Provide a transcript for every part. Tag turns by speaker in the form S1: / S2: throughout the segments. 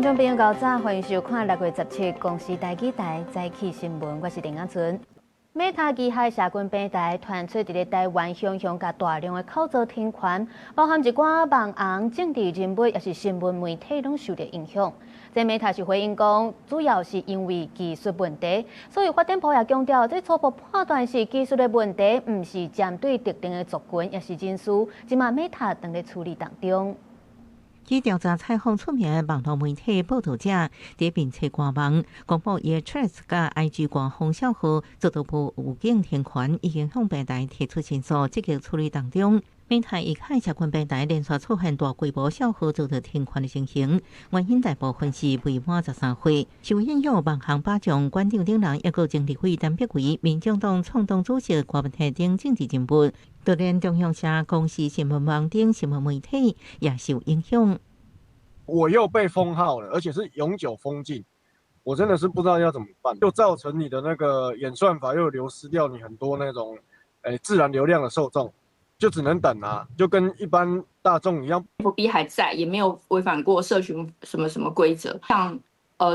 S1: 众朋友，早早欢迎收看6月17公司台记台早起新闻，我是林雅纯。Meta 旗下社群平台传出伫咧台湾向甲大量的口罩停权，包含一寡网红、政治人物，也是新闻媒体拢受到影响。这 Meta 是回应讲，主要是因为技术问题，所以发展部也强调，这初步判断是技术的问题，唔是针对特定的族群，也是人事。即马 Meta 正咧处理当中。
S2: 据调查采访出名的网络媒体报道者，伫并且官网公布伊 Threads 甲 IG 官方账号遭到部有警停权，已经向平台提出申诉，积极处理当中。Meta 以海社群平台连续出现大规模小号遭到停权的情形，原因大部分是未满13岁。受影响网红巴掌馆长等人，抑个政治委陈柏惟、民众党创党主席郭文泰等政治人物，就连中央社、公视新闻网等新闻媒体也受影响。
S3: 我又被封号了，而且是永久封禁，我真的是不知道要怎么办，又造成你的那个演算法又流失掉你很多那种，自然流量的受众，就只能等啊，就跟一般大众一样。
S4: FB 还在，也没有违反过社群什么规则，像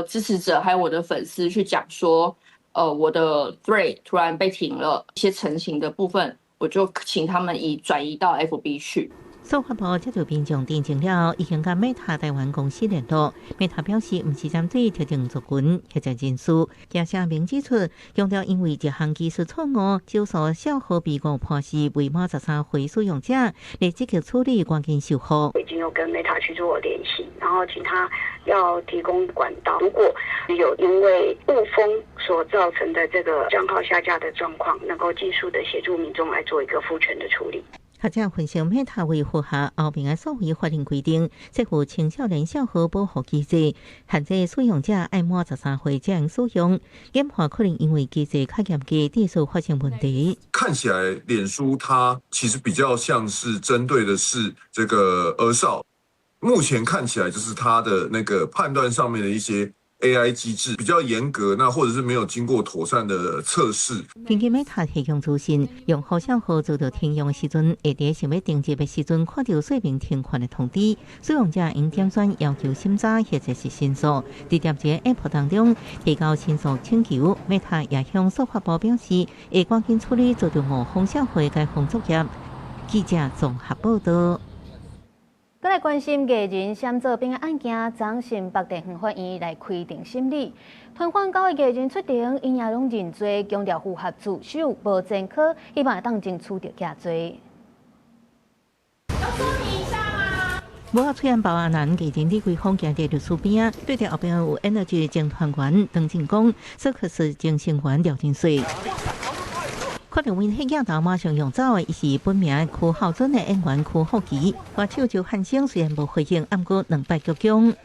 S4: 支持者还有我的粉丝去讲说，我的 thread 突然被停了，一些澄清的部分，我就请他们转移到 FB 去。
S2: 司法部接到民众订正了，已经甲 Meta 台湾公司联络。Meta 表示，毋是针对特定族群或者人士，也声明指出，强调因为这项技术错误，少数小号被误判是未满13岁使用者，立即去处理，赶紧修复。
S5: 已经有跟 Meta 去做联系，然后请他要提供管道，如果有因为误封所造成的这个账号下架的状况，能够技术的协助民众来做一个复权的处理。
S2: 学者分析 Meta 为符合后面的所谓法令规定，设有青少年小号保护机制，限制使用者爱满13岁才能使用。研判可能因为机制较严格，技术发生问题。
S6: 看起来，脸书它其实比较像是针对的是这个儿少。目前看起来就是它的那个判断上面的一些AI 机制比较严格，那或者是没有经过妥善的测试。
S2: 根据 Meta 提供资讯，用户小号遭到停用的时阵，会伫想要订阅的时阵看到说明停权的通知，使用者应点选要求审查或者是申诉，直接在 App 当中提交申诉请求。Meta 也向司法部表示，会赶紧处理遭到误封小号该工作业。记者综合报道。
S1: 再来关心艺人闪做兵的案件，掌信北地方法院来开庭审理。团款9个艺人出庭，因也拢认罪，强调符合自首，无前科，希望会当争取到假罪。
S2: 无出现报案人艺人李桂芳行伫律师边，对着后边有 Energy 前团员邓进光、索克斯前成员廖金水。看到媒体镜头马上用走的，伊是本名柯孝准的演员柯浩基。歌手周汉生虽然无回应，暗过2摆鞠躬。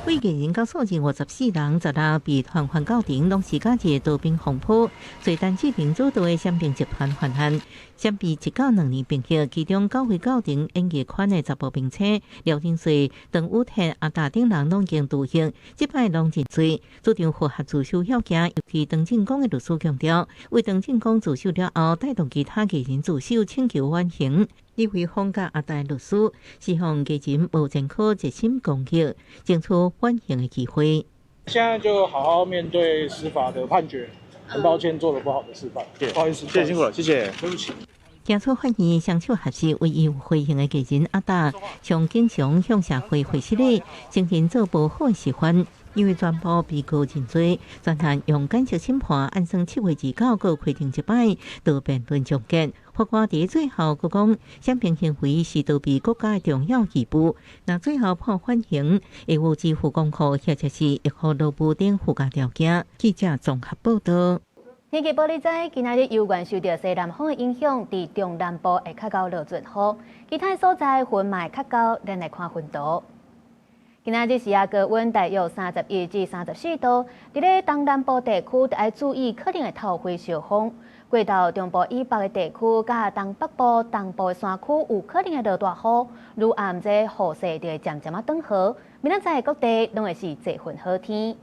S2: 为艺人到数字54人，16被团环告庭，拢是甲一个刀兵风波，随单指名主导的闪兵集团犯案，闪被1到2年并刑，其中9位告庭演艺圈的查甫并且廖金水、邓武天、阿达等人拢经徒刑，即摆拢认罪，主张符合自首要件。尤其邓进光的律师强调，为邓进光自首了后，带动其他艺人自首，请求缓刑。李慧芳甲阿达律师是向艺人无前科一心公益，争取缓刑的机会。
S7: 现在就好好面对司法的判决，很抱歉做了不好的示范，不好意思，谢谢辛苦了，谢谢，对不起。
S2: 检察法院双手合十，唯一有回应的艺人阿达，从警常向社会回示礼，承认做不好的示范。因为全部被告认罪，专案用简式审判，按算7月29个开庭一摆，到辩论终结。法官伫最后佫讲，闪兵行为是逃避国家的重要义务。若最后判缓刑，会有支付公库或者是役后劳务等附加条件。记者综合报道。
S1: 天气报你知，今仔日由原受到西南风的影响，伫中南部会较高落阵雨，其他所在云嘛会较高，咱来看云图。今仔日时高温大约31至34度，伫咧东南部地区要注意可能会透灰小风。过到中部以北的地区，甲东北部、东部的山区有可能会落大雨，愈暗这雨势就会渐渐转好。明仔载各地拢会是多云好天。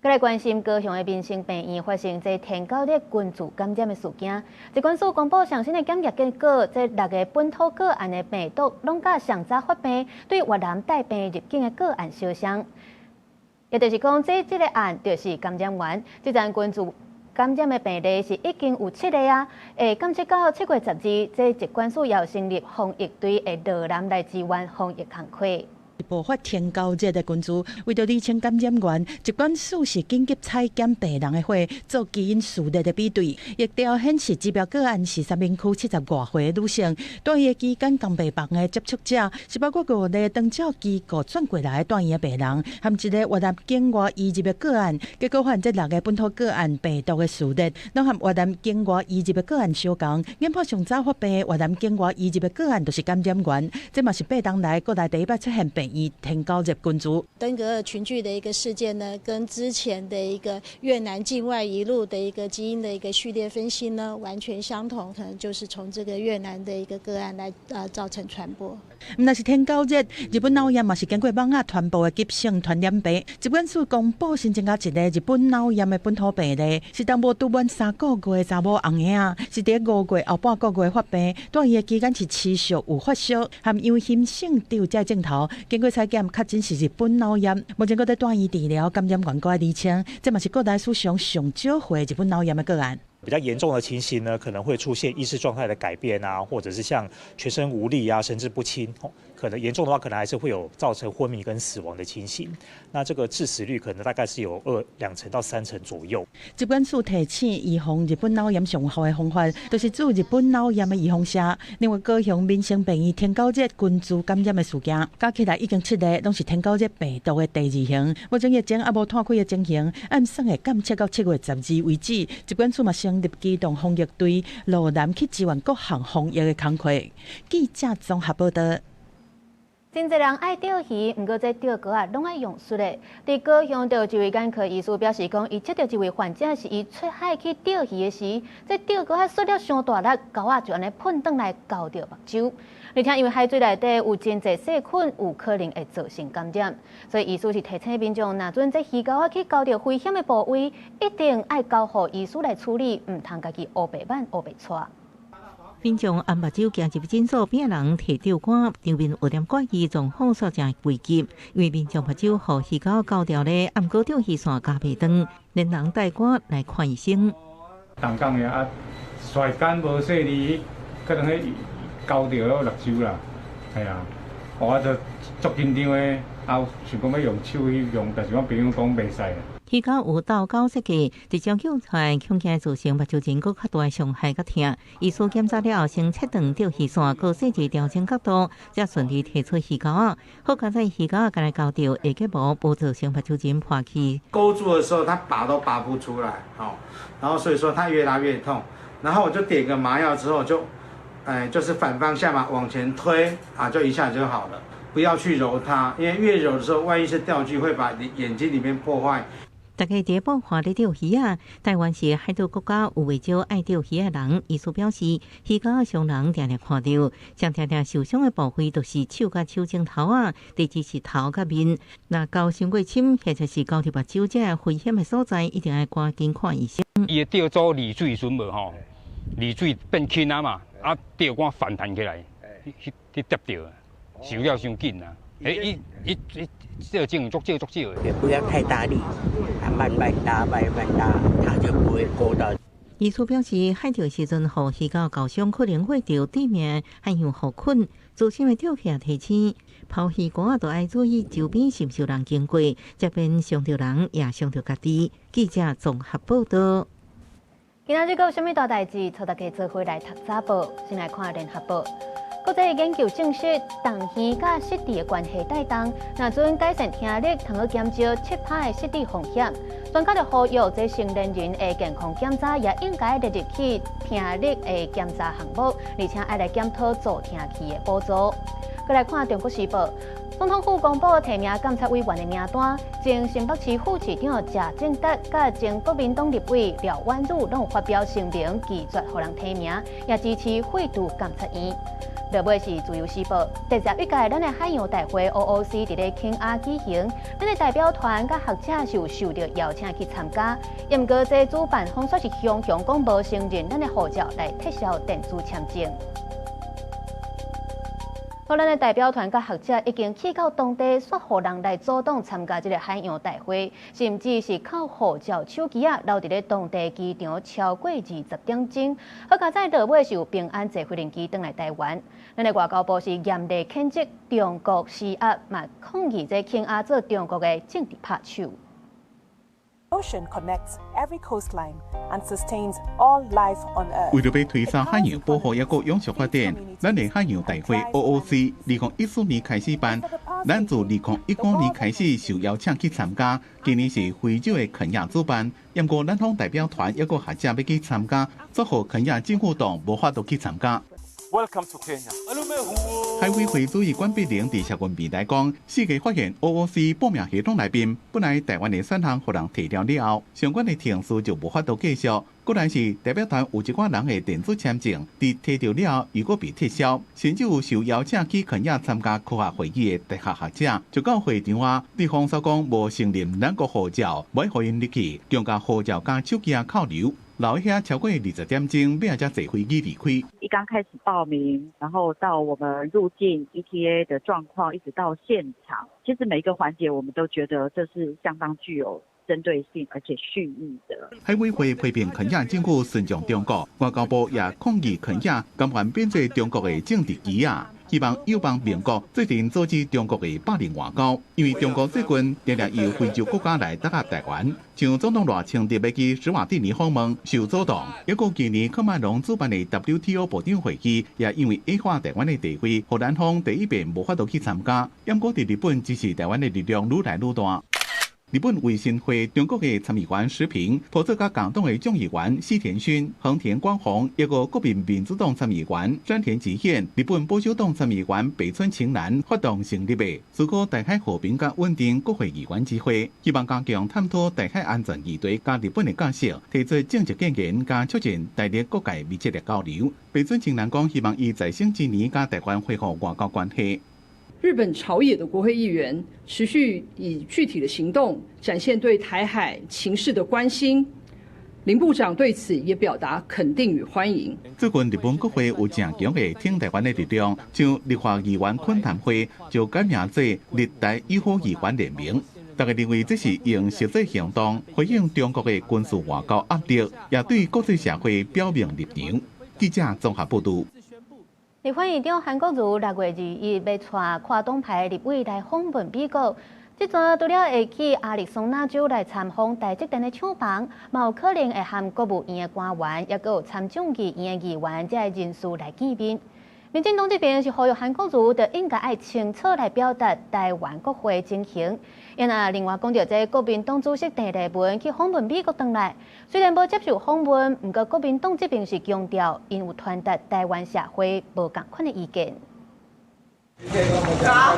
S1: 再来关心高雄的民生病院发生这天狗热群聚感染的事件。疾管署公布上新的检验结果，这6个本土个案的病毒拢甲上早发病，对越南带病入境的个案相像。也就是讲，这个案就是感染源，这阵群聚感染的病例是已经有7个啊。感觉到7月12日，这疾管署也有成立防疫队的落南来支援防疫工作。
S8: 爆发天狗热的群聚，为着厘清感染源，疾管署是紧急采检病人的血，做基因序列的比对。疫调显示，指标个案是3明区70多岁的女性，住院期间刚被房的接触者是包括5个长照机构转过来住院的病人，含一个越南境外移入的个案。结果发现这6个本土个案病毒的序列，拢和越南境外移入的个案相同。验破上早发病的越南境外移入的个案，就是感染源。这嘛是8天来国内第一摆出现病院天狗热群聚。
S9: 登革热群聚的一个事件呢，跟之前的一个越南境外移入的一个基因的一个序列分析呢，完全相同，可能就是从这个越南的一个个案来造成传播。
S8: 那是天狗热，日本脑炎嘛是经过网仔传播的急性传染病。疾管署公布新增加一个日本脑炎的本土病例，是当无拄满3个月的查某红兄，是伫5月后半个月发病，住院的期间是持续有发烧，含有阴性丢在镜头，经过采检确诊是日本脑炎，目前搁在住院治疗，感染源搁在厘清，这嘛是国内史上上少回日本脑炎的个案。
S10: 比较严重的情形呢，可能会出现意识状态的改变啊，或者是像全身无力啊、神志不清，可能严重的话，可能还是会有造成昏迷跟死亡的情形。那这个致死率可能大概是有2成到3成左右。
S8: 疾管署提醒预防日本脑炎上好的方法，就是做日本脑炎的预防针。另外，高雄民生病院天狗热群聚感染的事件，加起来已经7个，拢是天狗热病毒的第2型。目前疫情也无摊开的情形，按算的监测到7月12日为止，疾管署嘛成立机动防疫队，落南去支援各项防疫的工作。记者综合报道。
S1: 真侪人爱钓鱼，不过这钓竿啊，拢爱用术的。伫高雄钓一位眼科医师表示讲，伊接到一位患者是伊出海去钓鱼的时，这钓竿摔了伤大力，钩啊就安尼喷转来咬到目睭。而且因为海水内底有真侪细菌，有可能会造成感染，所以医师是提醒民众，若准这鱼钩啊去咬到危险的部位，一定爱交互医师来处理，唔通家己乌白板、乌白带。
S2: 民众按目睭行入诊所，病人摕钓竿，场面有点怪异，状况煞真危急。因为民众目睭互鱼钩咬掉咧，暗过钓鱼线加袂长，连人带竿来看医生。
S11: 东港的啊，甩竿无细哩，可能迄咬到了目睭啦，系啊，我就足紧张的，啊，想讲要用手去用，但是我朋友讲袂使。
S2: 鱼钩有倒钩设计，直接撬出来，恐惊造成目睭前搁较大的伤害甲痛。医师检查了后，先切断钓鱼线，搁设置调整角度，才顺利提出鱼钩啊。好在这鱼钩啊，刚才交到下结膜，无造成目睭前破气。
S12: 勾住的时候，它拔都拔不出来，然后所以说它越拉越痛。然后我就点个麻药之后就，就是反方向嘛，往前推啊，就一下就好了。不要去揉它，因为越揉的时候，万一是钓具会把眼睛里面破坏。
S2: 大家第一步看咧钓鱼啊，台湾是海岛国家，有袂少爱钓鱼的人。医师表示，鱼钩伤人常常看到，常常受伤的部位就是手甲手指头啊，第二是头甲面。若钩伤过深，或者是钩入目睭这危险的所在，一定要赶紧看医生。
S13: 伊钓做离水时无吼，离水变轻啊嘛，啊钓竿反弹起来，去跌到，受了伤紧啊。这种足少。
S14: 也不要太大力，慢慢打，它就不会勾到。
S2: 医师表示，海钓时阵，互鱼钩咬伤可能会着地面，还有互菌。自身的钓客提醒，抛鱼竿都爱注意周边是毋是有人经过，这边伤着人也伤着家己。记者综合报道。
S1: 今仔日有啥物大代志？带大家做回来读早报，先来看联合报。国际研究证实，动耳甲失智的关系带动，若准改善听力，通去减少切拍的失智风险。专家就呼吁，这成年人的健康检查也应该列入去听力的检查项目，而且爱来检讨助听器的补助。再来看《中国时报》，总统府公布提名监察委员的名单，前新北市副市长谢正德甲前国民党立委廖婉汝拢发表声明，拒绝予人提名，也支持废除监察院。落尾是自由时报，第11届咱的海洋大会 OOC 伫咧庆雅举行，咱的代表团甲学者是有受到邀请去参加，毋过这主办方却是雄雄讲无承认咱的护照来撤销电子签证。咱的代表团甲学者已经去到当地，说互人来主动参加这个海洋大会，甚至是靠护照手机留伫咧当地机场超过20点钟。好佳在落尾是有平安坐飞轮机返来台湾。咱的外交部是严厉谴责中国施压，嘛抗议这庆雅做中国的政治拍手。
S15: Ocean connects every coastline and sustains all life on Earth.
S16: 为了要推动海洋保护也个永续发展，咱的海洋大会 OOC 2014年开始办，咱自2019年开始受邀请去参加。今年是非洲的肯亚主办，不过咱方代表团也个学者要去参加，祝贺肯亚政府党无法度去参加。
S17: Welcome to Kenya.
S16: 海委会主席关碧玲伫社群平台讲，四月发现 OOC 报名系统内面本来台湾的选项互人摕掉了后，相关的程序就无法度继续。果然是代表团有一寡人的电子签证，伫摕到了如果被撤销，甚至有受邀请去肯亚参加科学会议的大学学者，就到会场啊，对方说讲无承认咱国护照，袂互因入去，更加护照加手机扣留。留遐超过20点钟，要才坐飞机离开。
S18: 一刚开始报名，然后到我们入境 ETA 的状况，一直到现场，其实每一个环节我们都觉得这是相当具有针对性而且蓄意的。
S16: 海委会批评肯亚政府尊重中国，外交部也抗议肯亚甘愿变做中国的政治机啊。希望友邦民国最近阻止中国的霸凌外交，因为中国政权常常由非洲国家来打压台湾，像总统赖清德要去史瓦蒂尼访问受阻挡，也个今年科马龙主办的 WTO 部长会议，也因为矮化台湾的地位，互咱方第一遍无法度去参加。不过伫日本支持台湾的力量愈来愈大。日本维新会中国的参议员石平，拖做甲共党的众议员西田勋、横田光弘，一个国民民主党参议员山田纪宪，日本保守党参议员北村晴男发动成立的思考台海和平甲稳定国会议员之会，希望加强探讨台海安全议题甲日本的角色，提出政治建言，加促进台日各界密切的交流。北村晴男讲，希望以在生之年甲台湾恢复外交关系。
S19: 日本朝野的国会议员持续以具体的行动展现对台海情势的关心，林部长对此也表达肯定与欢迎。
S16: 最近日本国会有正强的挺台湾的力量，像立法议员恳谈会就改名做日台友好议员联盟。大家认为这是用实际行动回应中国的军事外交压力，也对国际社会表明立场。记者综合报道。
S1: 立法院长韩国瑜6月2日要带跨党派立委来访问美国，这阵除了会去亚利桑那州来参访台积电的厂房，嘛有可能会和国务院的官员，也有参众议院的议员这人士来见面。民进党这边是呼吁韩国瑜就应该爱清楚来表达台湾国会情形。因另外讲到这国民党主席郑丽文去访问美国回来，虽然无接受访问，不过国民党这边是强调，因有传达台湾社会无同款的意见。
S20: 好，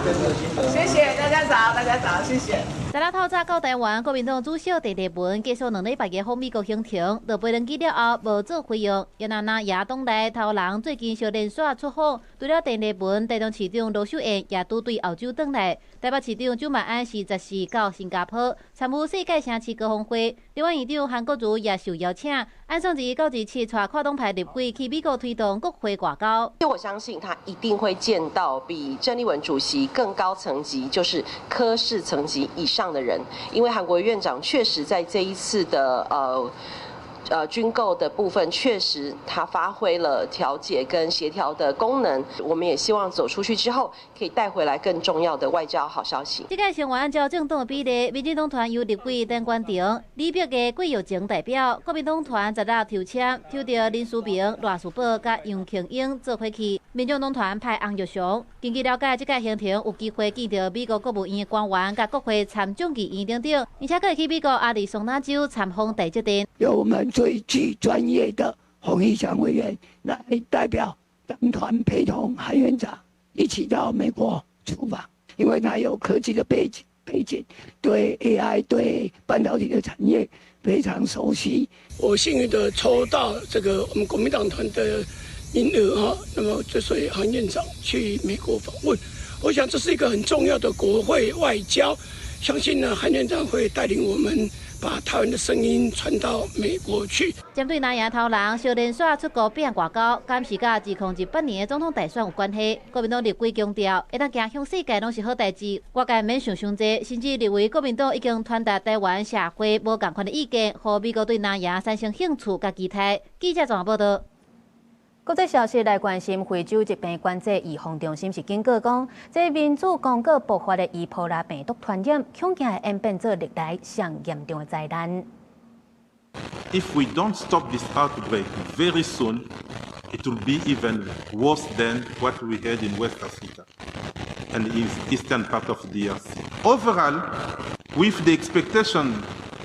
S20: 谢谢大家早，大家早，谢谢。
S1: 在咱透早到台湾，国民党主席郑丽文继续2礼拜个访美国行程，到飞轮机了后无做回应。因野党内头人最近小连续出访，除了郑丽文，台中市长罗秀燕也拄对澳洲返来。台北市长蔣万安是14到新加坡参与世界城市高峰会。立法院长韩国瑜也受邀请，按上2到17带跨党派立委去美国推动国会外交。
S21: 我相信他一定会见到比郑丽文主席更高层级，就是科室层级以上的人，因为韩国瑜院长确实在这一次的军购的部分，确实他发挥了调解跟协调的功能。我们也希望走出去之后，可以带回来更重要的外交好消息。
S1: 这届成员按照政党的比例，民进党团由立委陈冠廷、李碧的桂玉晴代表；国民党团10日抽签，抽到林书明、赖树宝甲杨庆英做伙去。民众党团派洪玉祥。根据了解，这届行程有机会见到美国国务院的官员、甲国会参众议院等等，而且可以去美国亚利桑那州参访台积电。
S22: 由我们最具专业的洪义祥委员来代表党团陪同韩院长一起到美国出访。因为他有科技的背景，对 AI 对半导体的产业非常熟悉。
S3: 我幸运的抽到这个我们国民党团的名额哈，那么所以韩院长去美国访问，我想这是一个很重要的国会外交，相信呢韩院长会带领我们把台湾的声音传到美国去。
S17: 针对南洋头人小连续出国变外交，敢是甲2018年的总统大选有关系？国民党立委强调，会当行向世界拢是好代志，外界免想伤济，甚至认为国民党已经传达台湾社会无共款的意见，互美国对南洋产生兴趣甲期待。记者综合报道。国际消息来关心，非洲疾病管制预防中心是警告讲，这民主刚果爆发的伊波拉病毒传染，恐惊会演变做历来上严重的灾难。
S23: If we don't stop this outbreak very soon, it will be even worse than what we had in West Africa and in the eastern part of the DRC. Overall, with the expectation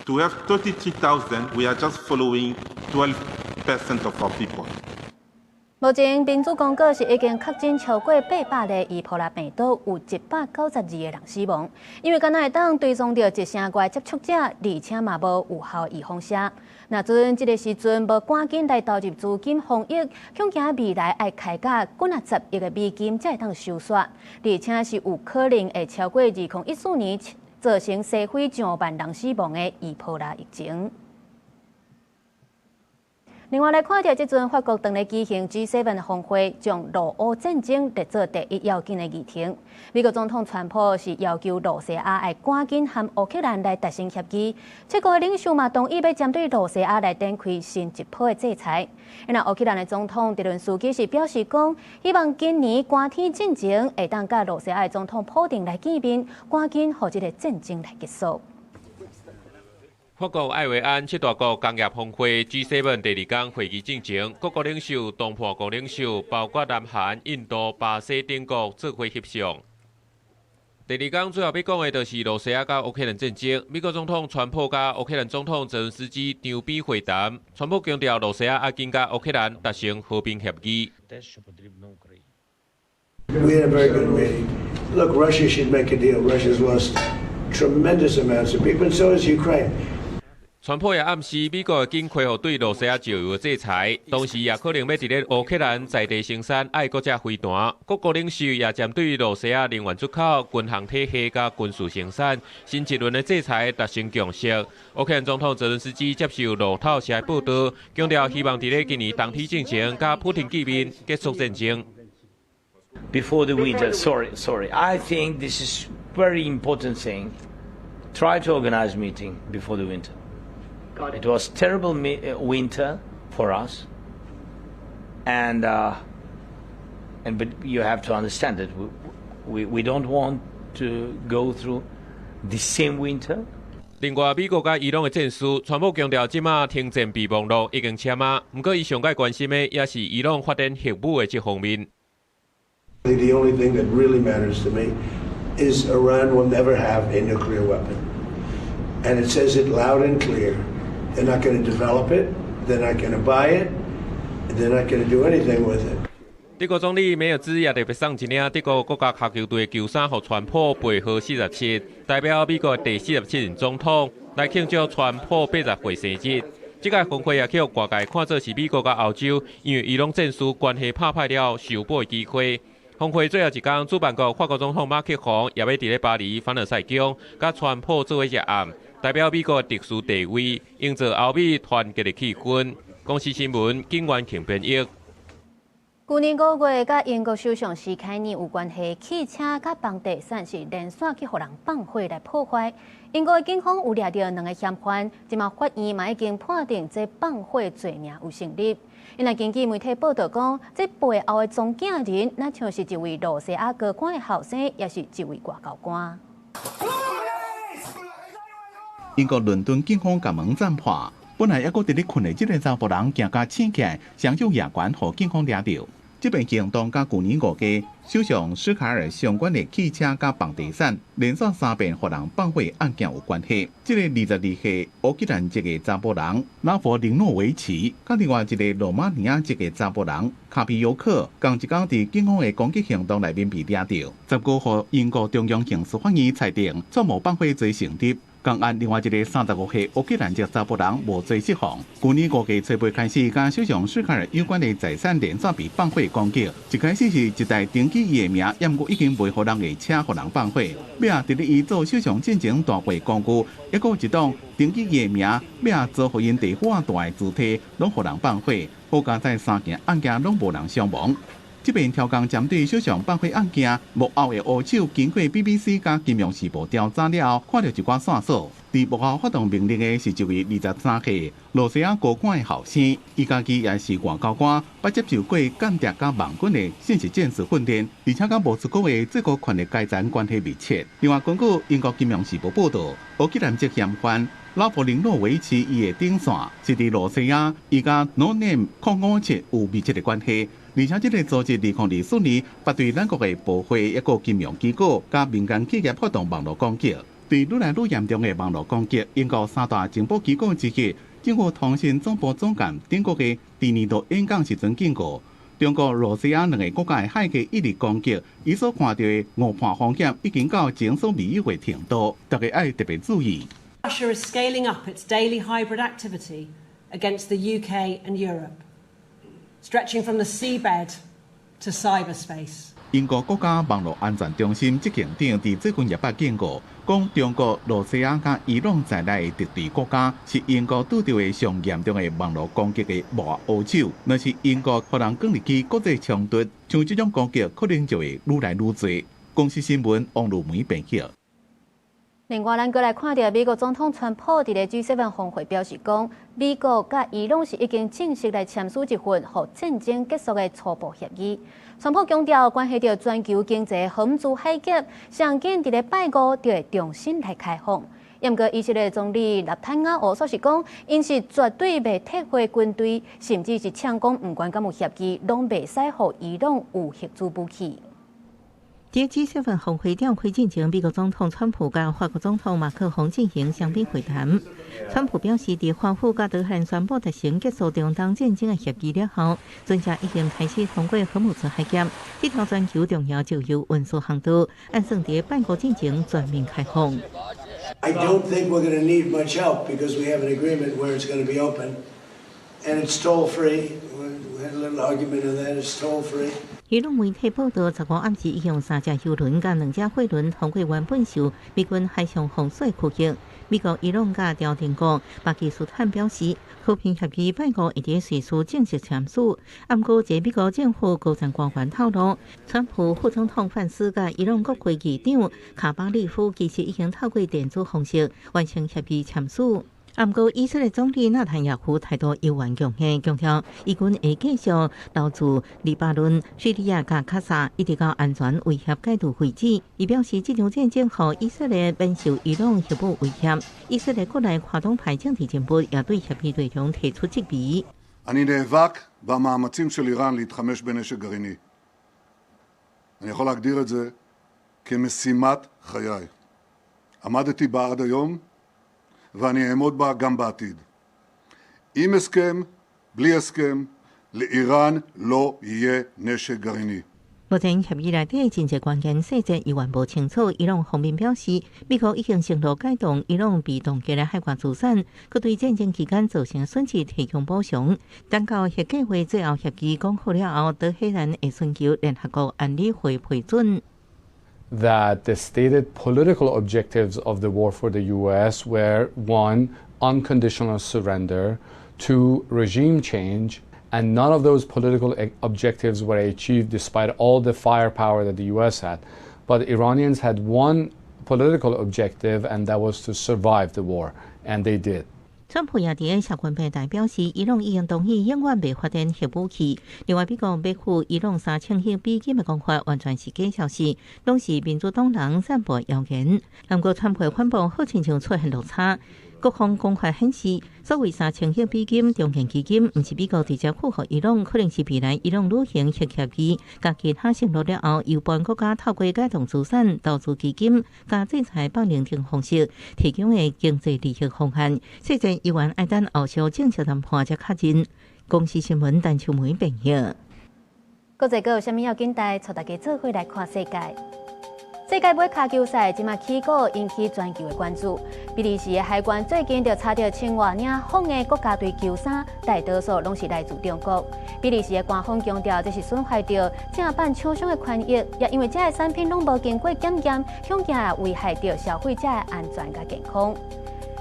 S23: to have 33,000, we are just following 12% of our people.
S17: 目前，民主刚果是已经确诊超过800个伊波拉病毒，有192个人死亡。因为敢若会当追踪到一城外接触者，而且嘛无有效预防针。那阵这个时阵无赶紧来投入资金防疫，恐惊未来要开价10亿个美金才会当收煞，而且是有可能会超过2014年造成西非上万人死亡的伊波拉疫情。另外来看到，这阵法国当来举行 G7 峰会，将俄乌战争列作第一要紧的议题。美国总统川普是要求罗西亚要赶紧和乌克兰来达成协议。七国领袖嘛同意要针对罗西亚来展开新一波的制裁。那乌克兰的总统泽伦斯基是表示讲，希望今年寒天进前会当甲罗西亚的总统普京来见面，赶紧让这个战争来结束。
S24: 法国艾维安七大国工业峰会 G7 第2天会议进行，各国领袖、东盟国领袖，包括南韩、印度、巴西等国做伙协商。第2天最后要讲的就是罗西亚甲乌克兰战争。美国总统川普甲乌克兰总统泽连斯基张边会谈，川普强调罗西亚要紧甲乌克兰达成和平协议。
S25: We had a very good meeting. Look, Russia should make a deal. Russia's lost tremendous amounts of people, and so has Ukraine.
S24: 川普也暗示，美国紧恢复对罗西亚石油的制裁，同时也可能要伫咧乌克兰在地生产爱国者飞弹。各国领袖也针对罗西亚能源出口、军航体系甲军事生产新一轮的制裁达成共识。乌克兰总统泽连斯基接受路透社报道，强调希望伫咧今年冬天进行，甲普廷见面结束战争。
S26: Before the winter, sorry. I think this is very important thing. Try to organize meeting before the winter. It was terrible winter for us, and but you have to understand that we don't want to go through the same winter.
S24: 另外，美国甲伊朗的战事，川普强调，即马停战备忘录已经签啊。不过，伊上界关心的也是伊朗发展核武的这方面。
S25: The only thing that really matters to me is Iran will never have a nuclear weapon, and it says it loud and clear. They're not going to develop it. They're not going to buy it. They're not going to do anything with it.
S24: 德国总理梅尔兹也特别送一领德国国家足球队球衫给川普背号47，代表美国第47任总统来庆祝川普80岁生日。这个峰会也去外界看作是美国甲欧洲因为伊朗战事关系拍歹了修补的机会。峰会最后一天，主办国法国总统马克龙也要伫咧巴黎凡尔赛宫甲川普做伙热暗。代表美国特殊地位，营造欧美团结的气氛。公司新闻景元庆编译。
S17: 去年5月，甲英国首相史凯尼有关系汽车甲房地产是连续去互人放火来破坏。英国的警方有抓到2个嫌犯，即马法院嘛已经判定这放火罪名有成立。因为根据媒体报道讲，这背后的藏镜人，那像是一位罗西亚高官的后生，也是一位外交官。
S16: 英国伦敦警方甲门暂破，本来还阁伫咧困的这个查甫人，行甲醒起来，双手夜悬，互警方抓到。这边行动甲去年5月首相史凯尔相关的汽车甲房地产连续3遍互人放火案件有关系。这个22岁乌克兰籍的查甫人拉佛林诺维奇，甲另外一个罗马尼亚籍的查甫人卡皮尤克，同一天伫警方的攻击行动内面被抓到。19号英国中央刑事法院裁定错误放火罪成立。共按另外一个35岁乌克兰籍查甫人无罪释放。去年5月7月开始，甲首相史凯尔有关的财产连续被放火攻击。一开始是一台登记伊的名，也毋过已经未互人的车互人放火。尾啊，伫咧伊做首相进前大会公告，抑个有一档登记伊的名，尾啊做互因地偌大的字体，拢互人放火。好加在3件案件拢无人伤亡。这边调工针对首相放火案件，幕后的黑手经过 BBC 甲金融时报调查了后，看到一寡线索。伫幕后发动命令的是一位23岁罗西亚高官的后生，伊家己也是外交官，捌接受过间谍甲盟军的信息战术训练，而且甲莫斯科的这个权力阶层关系密切。另外，根据英国金融时报报道，乌克兰籍嫌犯拉弗林诺维奇伊的顶线是伫罗西亚，伊甲 No Name 057有密切的关系。而且，这个组织2024年捌对咱国的部会一个金融机构甲民间企业发动网络攻击。对愈来愈严重的网络攻击，英国3大情报机构之一政府通信总部总监顶个月第2度演讲时阵警告，中国、罗西亚2个国家的海峡一日攻击，伊所看到的误判风险已經到前所未有的程度，大家要特別注意。
S4: Russia is scaling up its daily hybrid activity against the UK and Europe, stretching from the seabed to cyberspace.
S16: 英国国家网络安全中心执行长伫最近也捌警告，讲中国、罗西亚甲伊朗在内的敌对国家是英国拄到的上严重的网络攻击的幕后黑手。若是英国互人卷入去国际冲突，像这种攻击可能就会愈来愈多。公司新闻王路梅编辑。
S1: 另外，咱过来看到美国总统川普伫个 G7 峰会表示讲，美国甲伊朗是已经正式来签署一份互战争结束的初步协议。川普强调，关系到全球经济含住海劫，上紧伫个拜五就会重新来开放。不过，以色列总理纳坦雅胡说是讲，因是绝对袂撤回军队，甚至是呛讲，不管敢有协议，拢袂使互伊朗有核子武器。
S2: 在 G7 峰会召开进前，美国总统川普甲法国总统马克宏进行双边会谈。川普表示，伫华府甲德黑兰宣布达成结束中东战争的协议了后，专家已经开始通过荷姆斯海峡这条全球重要石油运输航道，按算伫拜五进行全面开放。
S25: I don't think we're going to need much help because we have an agreement where it's going to be open, and it's toll-free. We had a little argument on that. It's toll-free.
S2: 伊朗媒体报道，15暗时已经3架油轮甲2架货轮通过原本受美军海上封锁区域。美国、伊朗甲朝廷国巴基斯坦表示，和平协议拜五会伫瑞士正式签署。不过，一美国政府高层官员透露，川普副总统范斯甲伊朗国会议长卡巴利夫其实已经透过电子方式完成协议签署。不过，以色列总理纳坦雅胡态度犹原强硬，强调伊军会继续留驻黎巴嫩、叙利亚甲卡萨，一直到安全威胁解除为止。伊表示，这场战争让以色列免受伊朗核武威胁。以色列国内跨党派政治人物也对协议内容提出质疑。
S5: אני נאבק במאמצים של איראן להתחמש בנשק גרעיני. אני יכול להגדיר את זה כמשימת חיי. עמדתי בה עד היום, ואני אעמוד בה גם בעתיד. עם הסכם, בלי הסכם, לאיראן לא יהיה נשק גרעיני.
S2: 目前协议内底真侪关键细节依然无清楚。伊朗方面表示，美国已经承诺解冻伊朗被冻结的海外资产，佮对战争期间造成损失提供补偿。等到核计划最后协议讲好了后，德黑兰会寻求联合国安理会批准。
S6: That the stated political objectives of the war for the U.S. were 1. Unconditional surrender, 2. Regime change, and none of those political objectives were achieved despite all the firepower that the U.S. had. But the Iranians had one political objective, and that was to survive the war, and they did.
S2: 川普也伫社群平台表示，伊朗已经同意永远袂发展核武器。另外，美国要赴伊朗3000亿美金的讲法完全是假消息，拢是民主党人散布谣言。不过，川普的宣布好亲像出现落差。国防公开显示，所谓3000亿美金中建基金，毋是美国直接付予伊朗，可能是未来伊朗履行核协议，甲其他承诺了后，有关国家透过解冻资产、投资基金、加制裁绑定等方式提供的经济利益方案。细节依然爱等后续正式谈判才确认。公司新闻陈秋梅报道。
S1: 国际有啥物要紧代，带大家做伙来看世界。世界杯卡球赛即马起过，引起全球的关注。比利时的海关最近就查到千外领仿的国家队球衫，大多数拢是来自中国。比利时的官方强调，这是损害到正版厂商的权益，也因为这些产品拢无经过检验，恐惊危害到消费者的安全甲健康。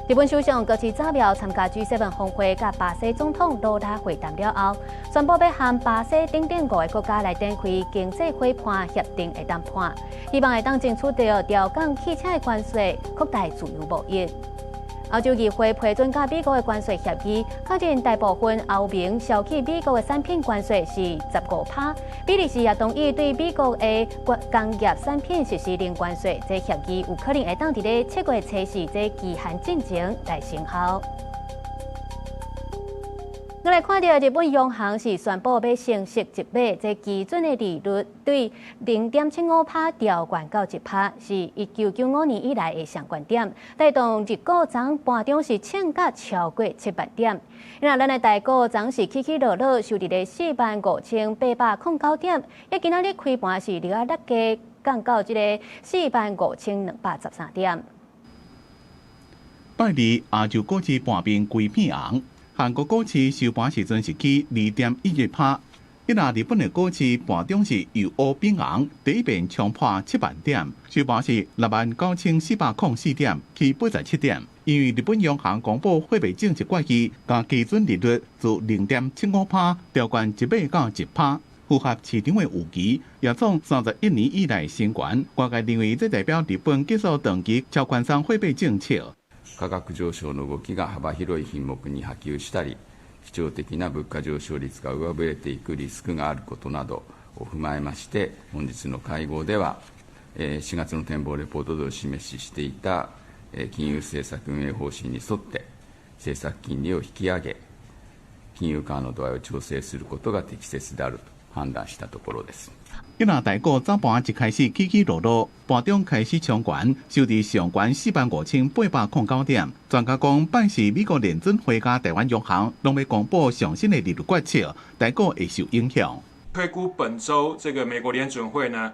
S1: 日本首相搁次早苗参加 G7 峰会，甲巴西总统罗拉会谈了后，宣布要和巴西等5个国家来展开经济伙伴协定的谈判，希望会当争取到调降汽车的关税，扩大自由贸易。欧洲议会批准甲美国的关税协议，确认大部分欧盟销去美国的产品关税是15%。比利时也同意对美国的工业产品实施零关税，这协议有可能会当伫咧7月初4这期限进前来生效。我来看到日本央行是宣布要升息1码，这基准的利率对0.75%调悬到1%，是1995年以来的上悬点，带动日股昨盘中是涨价超过700点。咱的台股昨是起起落落，收伫咧45809点，也今仔日开盘是留6家降到这个45213点。
S16: 拜二亚洲股市盘面规片红。韩国股市收盘时阵是起2.11%，一那日本的股市盘中是由乌变红，第一遍冲破70000点，收盘是69404点，起87点。因为日本央行公布货币政策决议，将基准利率自0.75%调悬1码到1%，符合市场的预期，也创31年以来新高。外界认为这代表日本结束长期超宽松货币政策。
S7: 価格上昇の動きが幅広い品目に波及したり、基調的な物価上昇率が上振れていくリスクがあることなどを踏まえまして、本日の会合では、4月の展望レポートでお示ししていた金融政策運営方針に沿って政策金利を引き上げ、金融緩和の度合いを調整することが適切であると判断したところです。
S16: 一那台股早盘一开始起起落落，盘中开始冲悬，收伫上悬45809点。专家讲，办是美国联准会加台湾央行拢要公布上新的利率决策，台股会受影响。
S8: 推估本周这个美国联准会呢，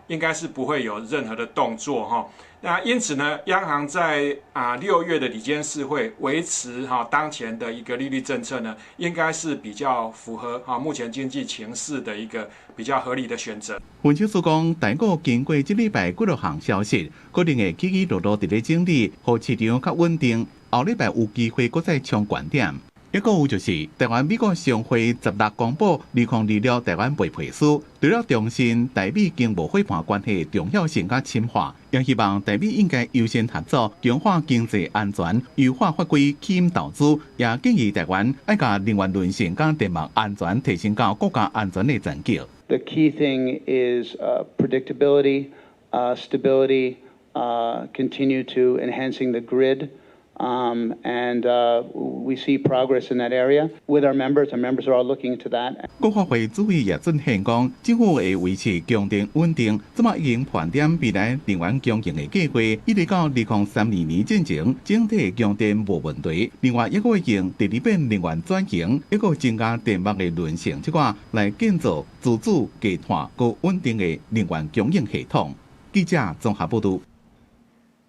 S8: 应该是不会有任何的动作哈。那因此呢，央行在6月的理监事会维持当前的一个利率政策呢，应该是比较符合目前经济情势的一个比较合理的选择。
S16: 分析师讲，台股经过这礼拜几落项消息，可能会起起落落伫咧整理，互市场较稳定。后礼拜有机会搁再冲悬点。一个有就是台湾美国商会16公布2026台湾白皮书，除了重申台美经贸伙伴关系重要性甲深化，也希望台美应该优先合作，强化经济安全，优化法规起因投资，也建议台湾要把能源韧性甲电网安全提升到国家安全的层级。
S9: The key thing is predictability, stability, continue to enhancing the grid. And we see progress in that area with our members. Our members are all looking into that.
S16: 国发会主委也准现讲，政府会维持供电稳定，这么已经盘点未来能源供应的计划，一直到2032年进前，整体供电无问题。另外，一个已经第二遍能源转型，一个增加电网的韧性，这块来建造自主、低碳、高稳定的能源供应系统。记者综合报道。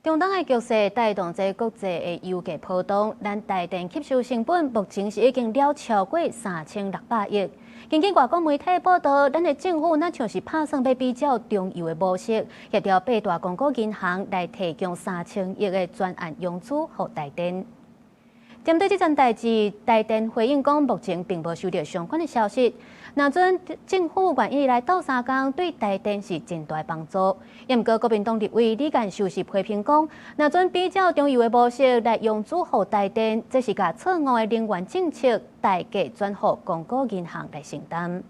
S1: 中东的局势带动这国际的油价波动，咱台电吸收成本目前是已经了超过3600亿。根据外国媒体报道，咱的政府那像是打算要比较中油的模式，协调8大公股银行来提供3000亿的专案融资给台电。针对这件代志，台电回应讲，目前并无收到相关的消息。若准政府愿意来斗3工，对台电是真大帮助。也毋过，国民党立委李干秀是批评讲，若准比较中油的模式来融资给台电，这是甲错误的能源政策代价转予公股银行来承担。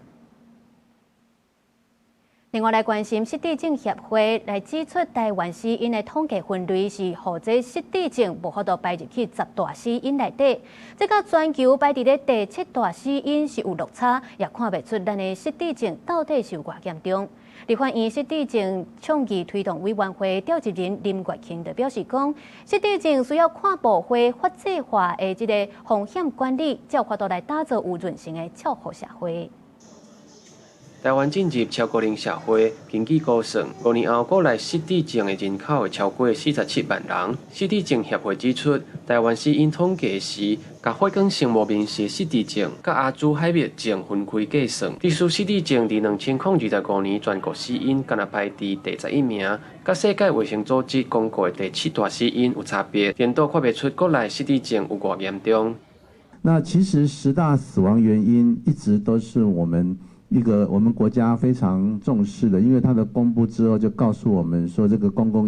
S1: 另外来关心失智症协会来指出，台湾死因的统计分类是，或者失智症无法度排入去10大死因内底。这甲全球排伫咧第7大死因是有落差，也看袂出咱的失智症到底是有偌严重。立法院失智症倡议推动委员会召集人林月卿就表示讲，失智症需要跨部会法制化的这个风险管理，才有法度来打造有韧性的超好社会。
S10: 台湾进入超高龄社会，根据估算，5年后国内失智症的人口会超过47万人。失智症协会指出，台湾死因统计时，甲血管性无明显失智症、甲阿兹海默症分开计算。必须失智症伫2025年全国死因，敢若排第11名，甲世界卫生组织公告的第7大死因有差别，颠倒看袂出国内失智症有偌严重。
S11: 那其实10大死亡原因一直都是我们国家非常重视的，因为它的公布之后就告诉我们说，这个公共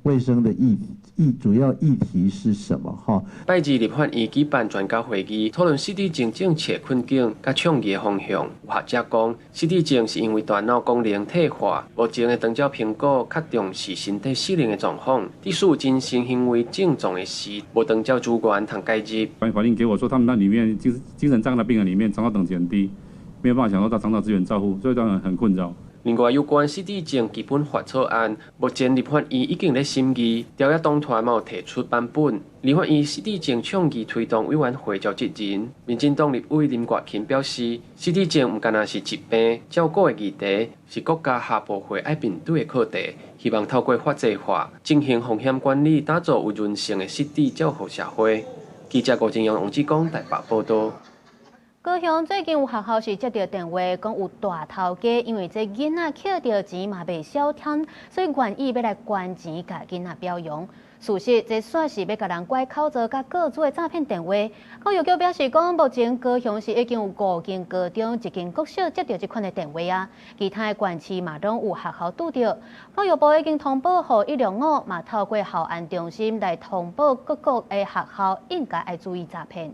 S11: 卫生的主要议题是什么哈？
S10: 拜二立法院举办专家会议，讨论失智症政策困境甲倡议的方向。有学者讲，失智症是因为大脑功能退化，目前的长照评估较重视身体适应的状况，即使有精神行为症状的时，无长照资源通介入。
S12: 法令给我说，他们那里面精神障碍的病人里面，长照等级很低。没有办法享受到长照资源照护，所以当然很困扰。
S10: 另外，有关失智症基本法草案，目前立法院已经在审议，朝野党团嘛有提出版本。立法院失智症倡议推动委员会召集人，民进党立委林月卿表示，失智症唔单单是疾病，照顾的议题是国家下部会爱面对的课题。希望透过法制化进行风险管理，打造有韧性的失智照护社会。记者郭金阳、王志光台北报道。
S1: 高雄最近有学校是接到电话，讲有大头家因为这囡仔捡到钱嘛袂少贪，所以愿意要来捐钱甲囡仔表扬。事实这算是要甲人拐口座甲各组的诈骗电话。教育局表示讲，目前高雄市已经有5间高中、1间国小接到这款的电话啊，其他的县市嘛拢有学校拄到。教育部已经通报予165，嘛透过校安中心来通报各个的学校应该要注意诈骗。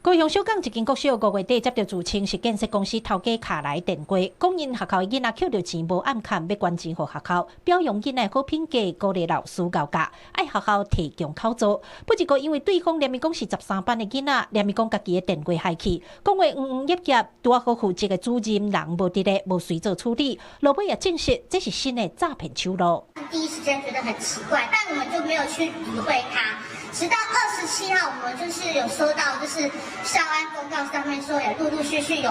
S13: 高雄小港1间国小5月底接到自称是建设公司头家卡来电话，讲因学校的囡仔捡到钱无按看，要捐钱予学校，表扬囡仔好品格，鼓励老师教教，爱学校提供考座。不过因为对方连咪讲是13班的囡仔，连咪讲家己的电话害去，讲话业业，拄啊好负责的主任人无伫咧，无随做处理，落尾也证实这是新的诈骗手路。
S14: 第一时间觉得很奇怪，但我们就没有去理会它。直到27号，我们就是有收到，就是校安公告上面说，也陆陆续续有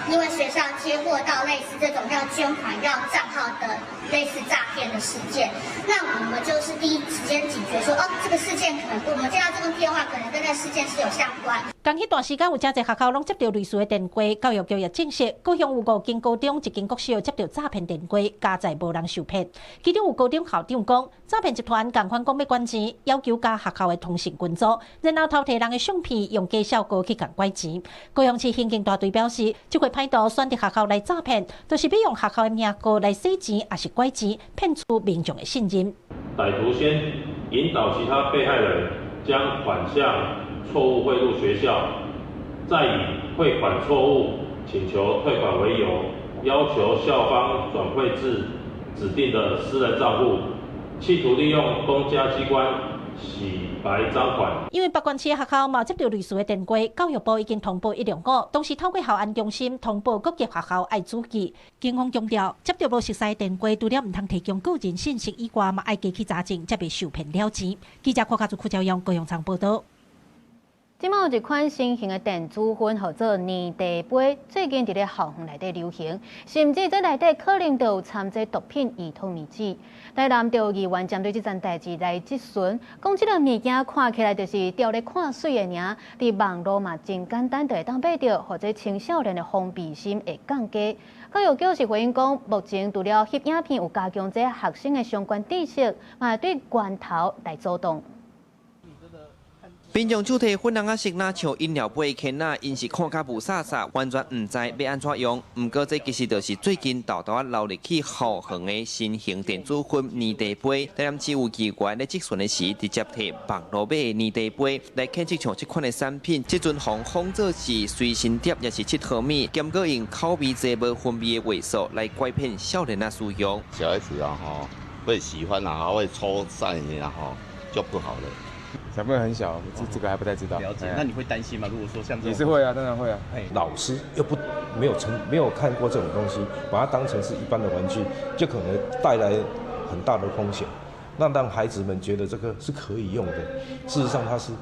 S14: 因为学校接获到类似这种要捐款要账号的类似诈骗的事件，那我们就是第一时间警觉说，这个事件可能我们接到这个电话，可能跟这个事件是有相关。
S13: 近迄段时间有真侪学校拢接到类似的电话，教育局也证实，高雄有5间高中、1间国小接到诈骗电话，家在无人受骗。其中有高中校长讲，诈骗集团共款讲要捐钱，要求加学校的通讯群组，然后偷摕人的相片，用假效果去共拐钱。高雄市刑警大队表示，这回歹徒选择学校来诈骗，就是要用学校的名号来洗钱，也是拐钱，骗取民众的信任。
S15: 歹徒先引导其他被害人将款项错误汇入学校，再以汇款错误请求退款为由，要求校方转汇至指定的私人账户，企图利用公家机关洗白赃款。
S13: 因为北关市的学校嘛接到类似的电话，教育部已经通报165，同时透过校安中心通报各级学校爱注意。警方强调，接到无熟悉的电话，除了唔通提供个人信息以外，嘛爱加去查证，才袂受骗了钱。记者柯家族柯朝阳高雄场报道。
S1: 即卖有一款新型的电子烟，叫做年地杯，最近伫咧校园内底流行，甚至这内底可能都有掺杂毒品儿童物质。台南就议员针对这件代志来质询，讲这个物件看起来就是钓咧看水的尔，伫网络嘛真简单就会当买到，或者青少年的防备心会降低。教育局是回应讲，目前除了翕影片有加强这学生的相关知识，嘛对源头来阻挡。
S3: 槟榔主题粉人啊，色那像饮料杯캔啊，因是看甲无飒飒，完全唔知要安怎用。唔过这其实就是最近豆豆啊流入去豪恒的新型电子粉黏地杯。台南市有机关咧积存的时，直接摕网络买的黏地杯来牵制像这款的产品。这阵仿做是随身碟，也是7毫米，兼个用口味侪无分别的味素来拐骗少年啊使用。
S18: 小孩子啊，会喜欢啊，会抽散然后就不好了。
S19: 小朋友很小，这个还不太知道。
S20: 了解，那你会担心吗？如果说像这
S19: 也是会啊，当然会啊。
S21: 老师又没有看过这种东西，把它当成是一般的玩具，就可能带来很大的风险。那让孩子们觉得这个是可以用的，事实上它是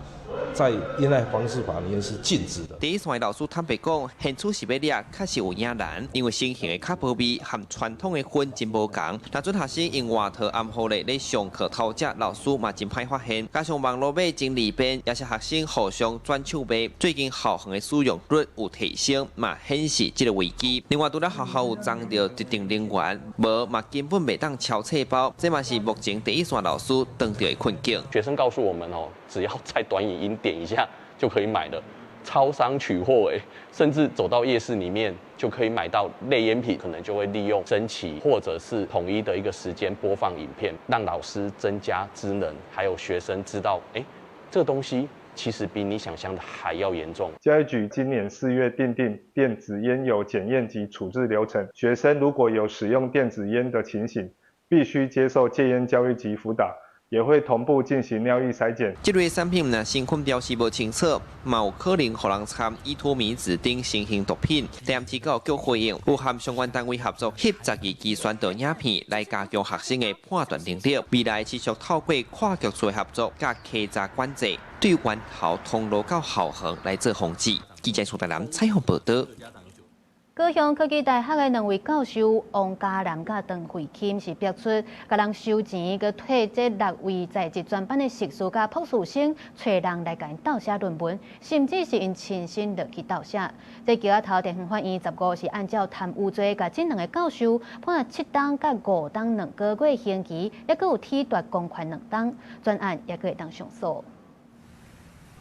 S21: 在烟害防治法里面是禁止的。
S3: 第一线的老师坦白讲，现处是要抓，确实有影难，因为新型的卡波味和传统的粉真无同。那阵学生用外套暗号咧上课偷食，老师嘛真歹发现。加上网络买真利便，也是学生互相转手卖。最近校园的使用率有提升，嘛显示这个危机。另外，除了学校有装到特定人员，无嘛根本袂当抄册包，这嘛是目前第一线老师遇到的困境。
S22: 学生告诉我们只要在短影音点一下就可以买了，超商取货甚至走到夜市里面就可以买到类烟品，可能就会利用升旗或者是统一的一个时间播放影片，让老师增加知能，还有学生知道，这个东西其实比你想象的还要严重。
S27: 教育局今年4月订定电子烟有检验及处置流程，学生如果有使用电子烟的情形，必须接受戒烟教育及辅导。也会同步进行尿液筛检。
S3: 这类产品呢，成分标示无清楚，嘛有可能互人掺依托米指定新型毒品。台南市教育局回应，有和相关单位合作，12支宣导影片来加强学生的判断能力。未来持续透过跨局处合作，甲稽查管制，对源头通路到校园来做防治。记者苏台南采访报道。
S1: 高雄科技大学的2位教授王嘉南甲邓慧钦是逼出，甲人收钱，佮替这6位在职专班的硕士甲博士生找人来甲因斗写论文，甚至是因亲身落去斗写。这桥仔头地方法院15是按照贪污罪，甲这2个教授判7档甲5档2个月刑期，也佮有褫夺公权2档，专案也佮会当上诉。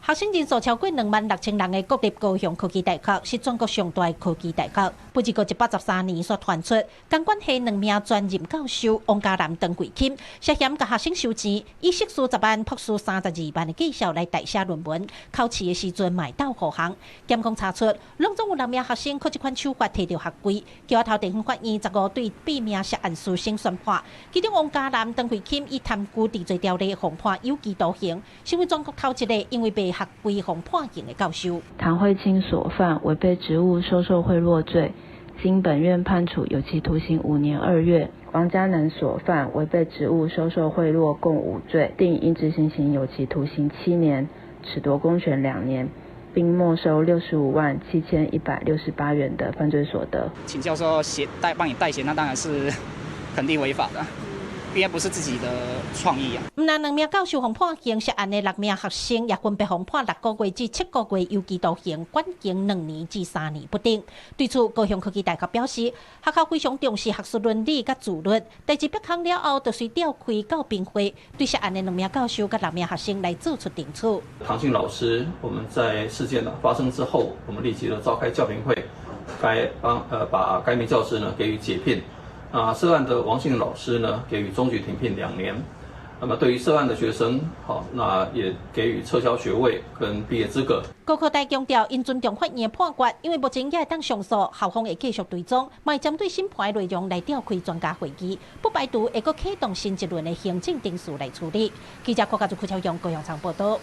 S13: 学生人数超过26000人的国立高雄科技大学是全国上大的科技大学。不过113年所传出，监管系2名专任教授王嘉南、邓慧钦涉嫌甲学生收钱，以硕士10万、博士32万的绩效来代写论文，考试的时阵买到护航。检控查出，拢总有2名学生靠这款手法摕到学规。桥仔头地方法院15对8名涉案师生宣判，其中王嘉南、邓慧钦以贪污治罪条例共判有期徒刑，成为全国头一个因为被学规红判刑的教授。
S28: 唐慧清所犯违背职务收受贿赂罪，经本院判处有期徒刑5年2月。王嘉南所犯违背职务收受贿赂共5罪，定应执行刑有期徒刑7年，褫夺公权2年，并没收657168元的犯罪所得。
S29: 请教授帮你代写，那当然是肯定违法的。应该不是自己的创意啊！
S13: 唔但2名教授红判刑，涉案的6名学生也分别红判6个月至7个月有期徒刑，管刑2年至3年不等。对此，高雄科技大学表示，学校非常重视学术伦理甲自律，代志逼康了后，就需调开告评会，对涉案的2名教授甲6名学生来做出定处。
S30: 唐姓老师，我们在事件发生之后，我们立即召开教评会，把该名教师呢给予解聘。涉案的王姓老师呢，给予终局停聘2年。那么对于涉案的学生，那也给予撤销学位跟毕业资格。
S13: 高科大强调，因尊重法院的判决，因为目前也会当上诉，校方会继续追踪，嘛会针对审判的内容来召开专家会议，不排除会阁启动新一轮的行政程序来处理。记者郭家俊、邱超阳高雄场报道。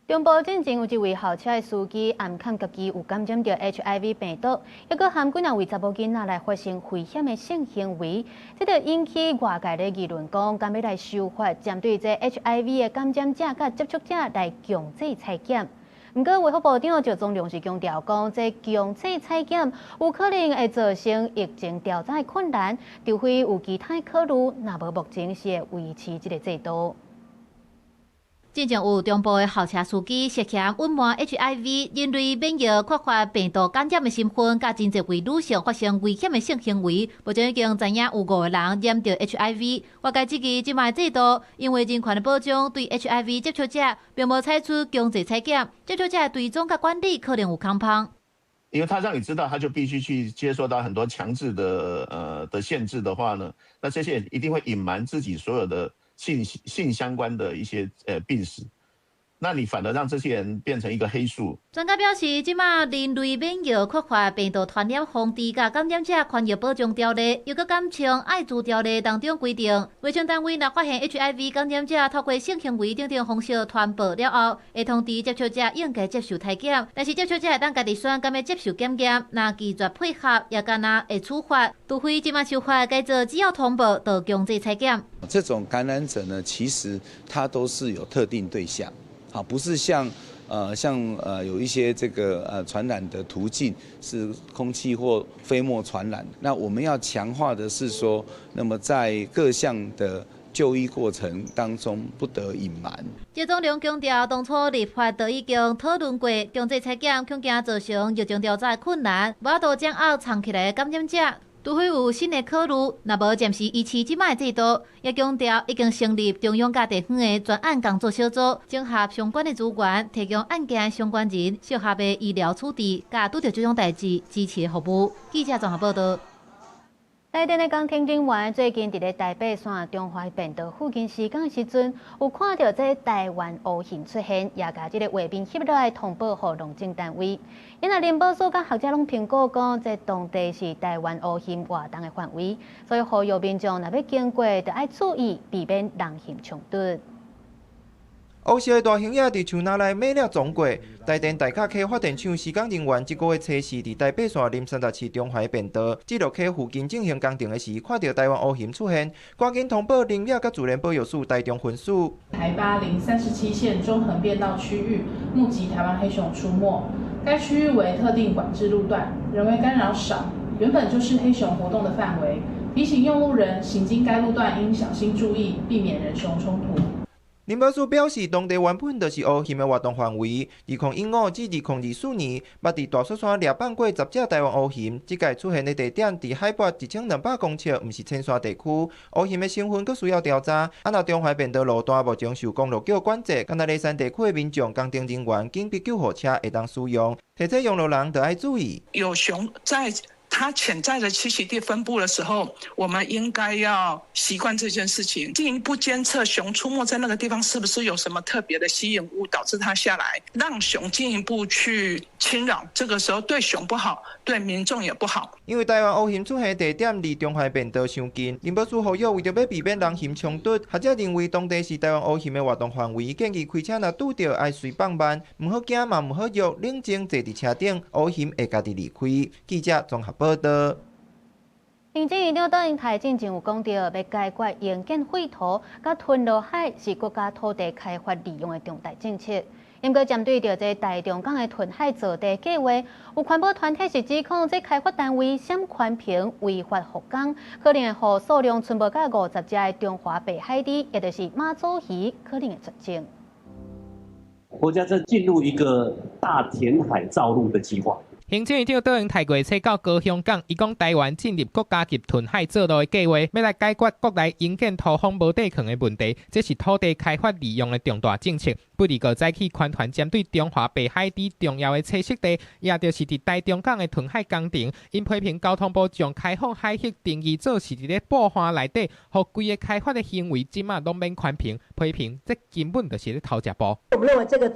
S13: 中部进前有一位校车的司机暗砍家己有感染到 HIV 病毒，抑阁含几啊位查某囡仔来发生危险的性行为，这就引起外界的议论讲，敢要来修法针对这 HIV 的感染者甲接触者来强制采检。不过，卫福部长赵宗良是强调讲，这强制采检有可能会造成疫情调查困难，除非有其他考虑，若无目前是会维持这个制度。之前有中部的校车司机涉嫌隐瞒 HIV 人类免疫扩发病毒感染的身份，甲真侪位女性发生危险的性行为，目前已经知影有5个人染到 HIV。外界质疑即卖制度因为人权的保障，对 HIV 接触者并无采取强制采检，接触者的追踪甲管理可能有空隙。
S2: 因为他让你知道，他就必须去接受到很多强制的限制的话呢，那这些人一定会隐瞒自己所有的性相关的一些病史，那你反而让这些人变成一个黑数。
S13: 专家表示，即马人类免疫扩发病毒传染防治甲感染者权益保障条例，又搁减轻艾滋条例当中规定，卫生单位若发现 HIV 感染者透过性行为等等方式传播了后，会通知接触者应该接受体检，但是接触者会当家己选敢要接受检验，若拒绝配合，也敢若会处罚。除非即马修法改做只要通报就强制采检。
S4: 这种感染者呢，其实它都是有特定对象，好，不是像有一些这个传染的途径是空气或飞沫传染。那我们要强化的是说，那么在各项的就医过程当中不得隐瞒。
S13: 接种量强调，当初立法都已经讨论过，强制采检恐惊造成疫情调查困难，无法度掌握藏起来的感染者。除非有新的考虑，若无暂时维持即卖制度，也强调已经成立中央甲地方的专案工作小组，整合相关的资源，提供案件相关人适合的医疗处置，甲拄到这种代志支持的服务。记者综合报道。
S1: 台电的工程人员最近伫咧台北线中华便道附近施工的时阵，有看到这台湾乌蠅出现，也甲这个画面翕落来通报给农政单位。因为林保署甲学者拢评估讲，这当地是台湾乌蠅活动的范围，所以呼吁民众若要经过，就要注意避免人禽冲突。
S5: 乌色的大型野伫树林内猛烈撞过，台电大卡溪发电厂施工人员这个月初四伫台北线林三十七中华便道这路溪附近进行工程的时，看到台湾乌蠅出现，赶紧通报林业甲自然保育署台中分署。
S6: 台8/37线中横便道区域目击台湾黑熊出没，该区域为特定管制路段，人为干扰少，原本就是黑熊活动的范围，提醒用路人行经该路段应小心注意，避免人熊冲突。
S5: 林保署表示，当地原本就是乌蠅的活动范围。2015至2024年，捌伫大雪山掠放过10只台湾乌蠅。这届出现的地点伫海拔1200公尺，毋是青山地区。乌蠅的成分佫需要调查。若中华便道路段目前受公路局管制，敢若梨山地区的民众、工程人员、紧急救护车会当使用。提醒用路人得爱注意。
S7: 有熊在它潜在的栖息地分布的时候，我们应该要习惯这件事情，进一步监测熊出没在那个地方是不是有什么特别的吸引物导致它下来，让熊进一步去侵扰。这个时候对熊不好，对民众也不好。
S5: 因为台湾乌蠅出现的地点离中华便道相近，林保署呼吁为着要避免人禽冲突，学者认为当地是台湾乌蠅的活动范围，建议开车若拄到爱随放慢，唔好惊嘛，唔好喐，冷静坐伫车顶，乌蠅会家己离开。记者综合报道。
S1: 行政院长邓英泰之前有讲到，要解决营建废土甲吞落海是国家土地开发利用的重大政策。因过针对着这大中港的屯海造地计划，有环保团体是指控这开发单位闪宽屏违法复工，可能会让数量存无到50只的中华北海猪，也就是马祖鱼，可能会绝种。
S17: 国家正进入一个大填海造陆的计划。
S23: 行政院长邓英泰月初到高雄港，伊讲台湾进入国家级屯海造陆的计划，要来解决国内营建土方无地坑的问题，这是土地开发利用的重大政策。不离个早起宽团针对中华北海猪重要的栖息地，也就是伫台中港的屯海工程，因批评交通部将开放海域定义做是伫咧捕虾内底，互规个开发的行为即马拢免宽屏，批评这根本就是咧偷食步。
S24: 我们认为这个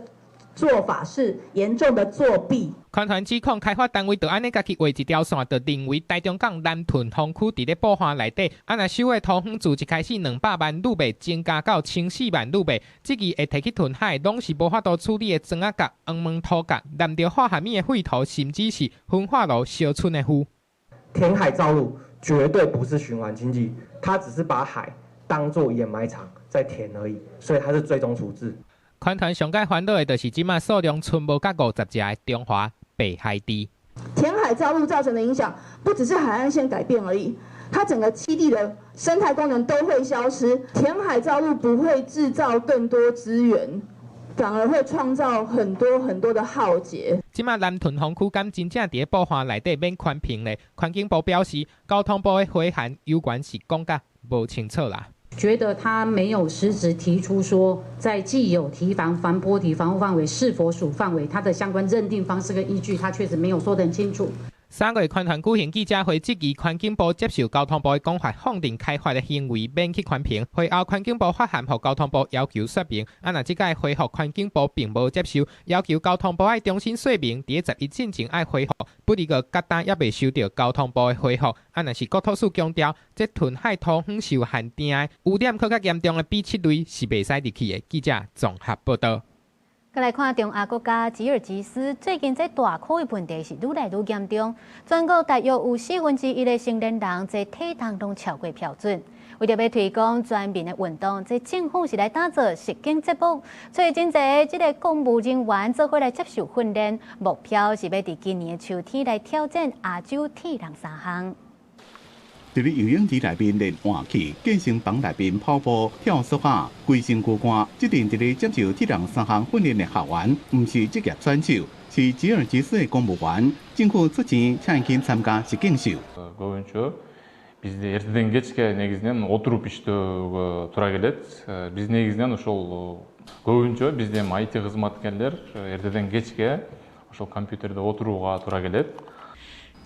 S24: 做法是严重的作弊。
S23: 宽团指控开发单位就安尼家己画一条线，就认为台中港南屯风区伫咧捕虾内底，若收的土方自一开始200万路贝增加到1400万路贝，这期会提去屯海，拢是无法度处理的砖仔角、黄门土角、染着化学物的废土，甚至是焚化炉烧出的灰。
S25: 填海造陆绝对不是循环经济，它只是把海当作掩埋场在填而已，所以它是最终处置。
S23: 宽团上界烦恼的就是即马数量存无到50只的中华北海猪。
S24: 填海造陆造成的影响，不只是海岸线改变而已，它整个栖地的生态功能都会消失。填海造陆不会制造更多资源，反而会创造很多的浩劫。
S23: 即马南屯防区敢真正伫保环内底免宽屏咧？环境部表示，交通部的回函有关是讲甲无清楚啦。
S8: 觉得他没有实质提出说，在既有堤防防坡体防护范围是否属范围，它的相关认定方式跟依据，他确实没有说得很清楚。
S23: 3月宽团举行记者会，质疑环境部接受交通部的讲法，放定开发的行为免去宽屏。会后，环境部发函予交通部要求说明。若即届回复环境部并无接受，要求交通部爱重新说明，伫11进前爱回复。不离个决单也未收到交通部的回复。若是国土署强调，这屯海土方受限定的污染更较严重的B7类是袂使入去的。记者综合报道。
S1: 再来看中亚国家吉尔吉斯，最近这大考的问题是愈来愈严重。全国大约有1/4的成年人这体重拢超过标准。为着要推广全面的运动，这政府是来打造实景节目，所以真侪这个公务人员做伙来接受训练，目标是要伫今年的秋天来挑战亚洲体能3项。
S9: 伫咧游泳池内面练换气，健身房内面跑步、跳梭哈、规身躯干。这阵伫咧接受体能3项训练的学员，唔是职业选手，是吉尔吉斯的公务员。政府出钱请因参加实景秀。
S10: Bizde ертеден кечке негизинен отуруп иштөөгө туура келет. Биз негизинен ошол көбүнчө бизде IT кызматкерлер ертеден кечке ошол компьютерде отурууга туура келет.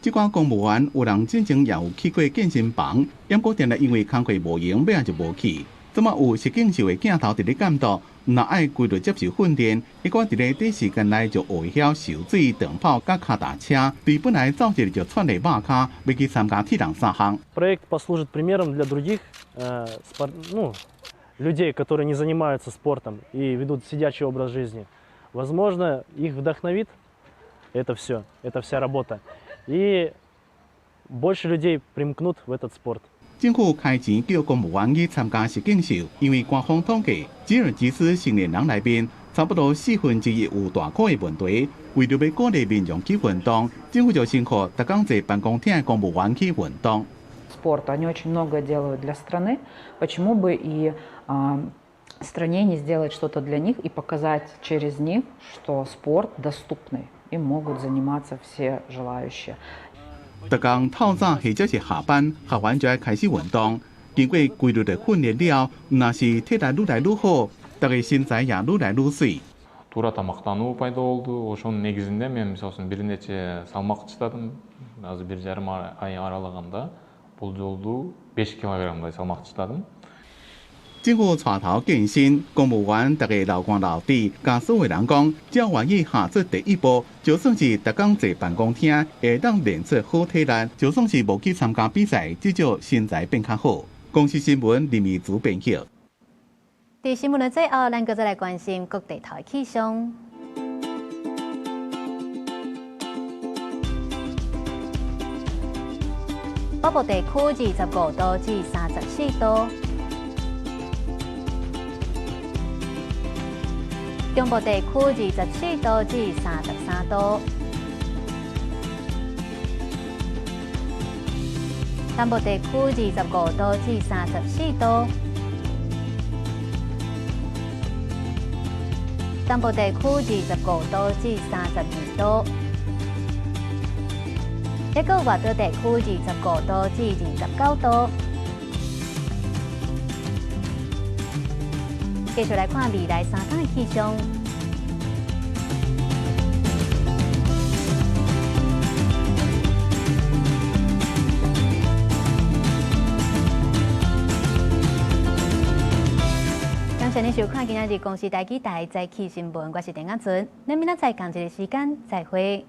S9: 这款公务员有人之前也有去过健身房，不过定来因为工课无用，尾仔就无去。怎么有实景秀的镜头伫咧监督？若爱规律接受训练，一个伫咧短时间内就学晓游水、长跑、甲脚踏车，对本来早日就窜咧马卡，要去参加体能3项。
S11: Проект послужит примером для других людей, которые не занимаются спортом и ведут сидячий образ жизни. Возможно, их вдохновит это все, это вся работа, и больше людей примкнут в этот спорт.
S9: 政府开钱叫公务员去参加实景秀，因为官方统计，吉尔吉斯成年人内面差不多1/4有大考的问题。为了要鼓励民众去运动，政府就辛苦逐工坐办公厅的公务员去运动。
S12: Спорт, они очень многое делают для страны. Почему бы и стране не сделать что-то для них и показать через них, что спорт доступный и могут заниматься все желающие.
S9: 逐工透早或者是下班，学完就要开始运动。经过规律的训练了，若是体力愈来愈好，大家身材也愈来愈水。
S10: Туура тамактануу пайда болду. Ошонун негизинде мен мисалы үчүн бир нече салмак чыдадым. Азыр 1,5 ай аралыгында бул жолду 5 килограммдай салмак чыдадым.
S9: 政府带头健身，公务员大家老干老底，甲所有人讲，只要愿意下出第一步，就算是逐工坐办公厅，会当练出好体力，就算是无去参加比赛，至少身材变较好。公司新闻林义祖编辑。
S1: 伫新闻的最后，咱搁再来关心各地头的气象。北部地区25度至34度。中部地区24度至33度，南部地区25度至34度，东部地区25度至32度，一个外岛地区25度至29度。继续来看未来3天的气象。感谢您收看今日公视台记台早起新闻，我是陈雅纯，咱明仔载同一个时间再会。